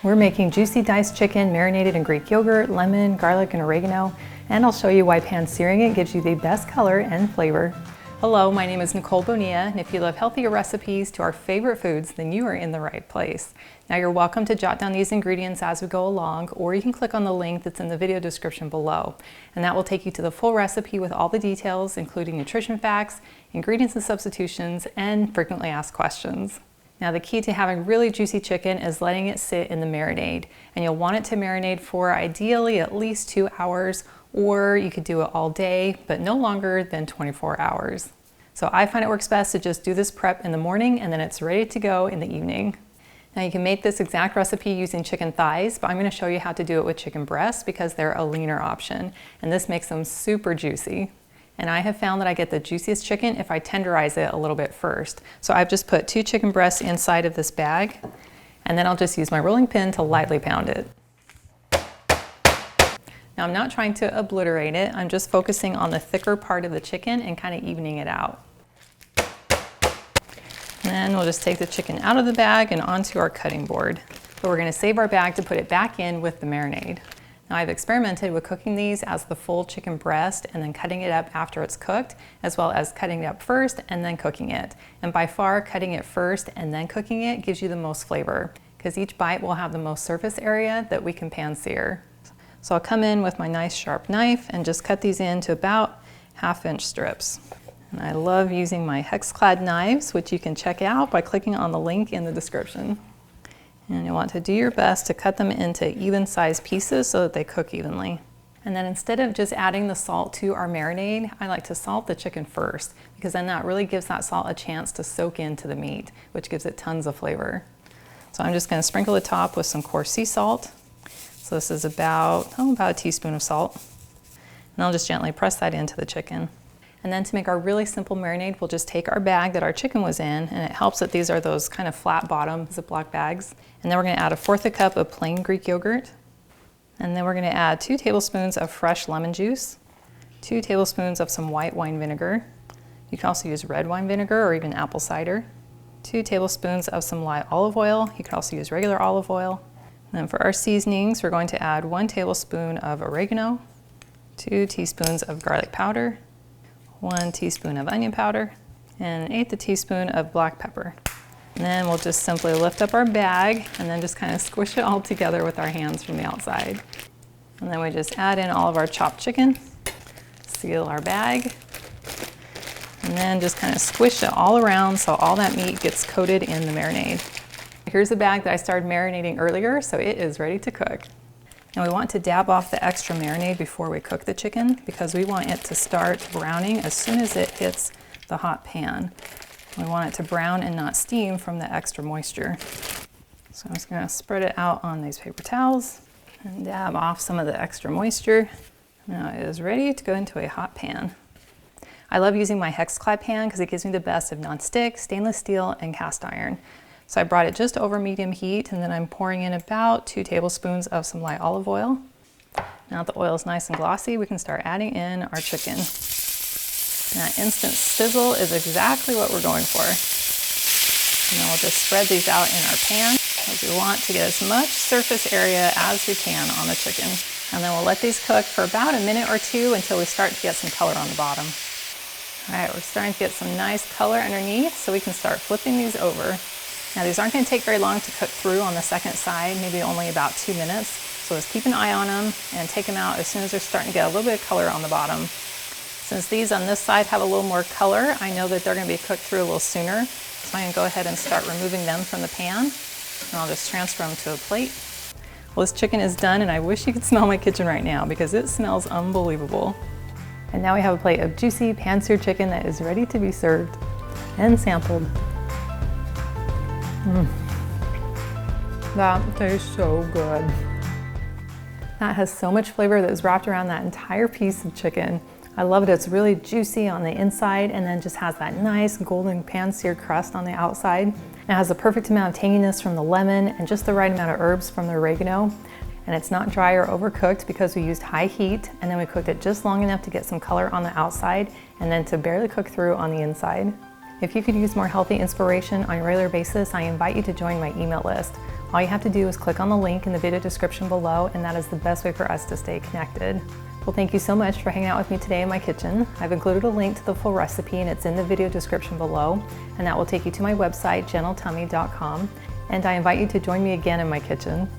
We're making juicy diced chicken marinated in Greek yogurt, lemon, garlic, and oregano, and I'll show you why pan-searing it gives you the best color and flavor. Hello, my name is Nicole Bonilla, and if you love healthier recipes to our favorite foods, then you are in the right place. Now you're welcome to jot down these ingredients as we go along, or you can click on the link that's in the video description below, and that will take you to the full recipe with all the details, including nutrition facts, ingredients and substitutions, and frequently asked questions. Now the key to having really juicy chicken is letting it sit in the marinade, and you'll want it to marinate for ideally at least 2 hours, or you could do it all day, but no longer than 24 hours. So I find it works best to just do this prep in the morning and then it's ready to go in the evening. Now you can make this exact recipe using chicken thighs, but I'm going to show you how to do it with chicken breasts because they're a leaner option, and this makes them super juicy. And I have found that I get the juiciest chicken if I tenderize it a little bit first. So I've just put 2 chicken breasts inside of this bag, and then I'll just use my rolling pin to lightly pound it. Now I'm not trying to obliterate it, I'm just focusing on the thicker part of the chicken and kind of evening it out. And then we'll just take the chicken out of the bag and onto our cutting board. But we're going to save our bag to put it back in with the marinade. Now I've experimented with cooking these as the full chicken breast and then cutting it up after it's cooked, as well as cutting it up first and then cooking it. And by far, cutting it first and then cooking it gives you the most flavor, because each bite will have the most surface area that we can pan-sear. So I'll come in with my nice sharp knife and just cut these into about 1/2-inch strips. And I love using my hex-clad knives, which you can check out by clicking on the link in the description. And you'll want to do your best to cut them into even-sized pieces so that they cook evenly. And then instead of just adding the salt to our marinade, I like to salt the chicken first, because then that really gives that salt a chance to soak into the meat, which gives it tons of flavor. So I'm just going to sprinkle the top with some coarse sea salt. So this is about a teaspoon of salt. And I'll just gently press that into the chicken. And then to make our really simple marinade, we'll just take our bag that our chicken was in, and it helps that these are those kind of flat bottom Ziploc bags. And then we're going to add 1/4 cup of plain Greek yogurt. And then we're going to add 2 tablespoons of fresh lemon juice, 2 tablespoons of some white wine vinegar. You can also use red wine vinegar or even apple cider. 2 tablespoons of some light olive oil. You could also use regular olive oil. And then for our seasonings, we're going to add 1 tablespoon of oregano, 2 teaspoons of garlic powder, 1 teaspoon of onion powder, and 1/8 teaspoon of black pepper. And then we'll just simply lift up our bag and then just kind of squish it all together with our hands from the outside. And then we just add in all of our chopped chicken, seal our bag, and then just kind of squish it all around so all that meat gets coated in the marinade. Here's a bag that I started marinating earlier, so it is ready to cook. Now we want to dab off the extra marinade before we cook the chicken, because we want it to start browning as soon as it hits the hot pan. We want it to brown and not steam from the extra moisture. So I'm just going to spread it out on these paper towels and dab off some of the extra moisture. Now it is ready to go into a hot pan. I love using my hex-clad pan because it gives me the best of non-stick, stainless steel, and cast iron. So I brought it just over medium heat, and then I'm pouring in about 2 tablespoons of some light olive oil. Now that the oil is nice and glossy, we can start adding in our chicken. And that instant sizzle is exactly what we're going for. And then we'll just spread these out in our pan, as we want to get as much surface area as we can on the chicken. And then we'll let these cook for about 1 minute or 2 until we start to get some color on the bottom. All right, we're starting to get some nice color underneath, so we can start flipping these over. Now these aren't going to take very long to cook through on the second side, maybe only about 2 minutes. So just keep an eye on them and take them out as soon as they're starting to get a little bit of color on the bottom. Since these on this side have a little more color, I know that they're going to be cooked through a little sooner. So I'm going to go ahead and start removing them from the pan. And I'll just transfer them to a plate. Well, this chicken is done, and I wish you could smell my kitchen right now because it smells unbelievable. And now we have a plate of juicy pan-seared chicken that is ready to be served and sampled. That tastes so good. That has so much flavor that is wrapped around that entire piece of chicken. I love it. It's really juicy on the inside and then just has that nice golden pan-seared crust on the outside. It has the perfect amount of tanginess from the lemon and just the right amount of herbs from the oregano. And it's not dry or overcooked because we used high heat, and then we cooked it just long enough to get some color on the outside and then to barely cook through on the inside. If you could use more healthy inspiration on a regular basis, I invite you to join my email list. All you have to do is click on the link in the video description below, and that is the best way for us to stay connected. Well, thank you so much for hanging out with me today in my kitchen. I've included a link to the full recipe, and it's in the video description below, and that will take you to my website, gentletummy.com, and I invite you to join me again in my kitchen.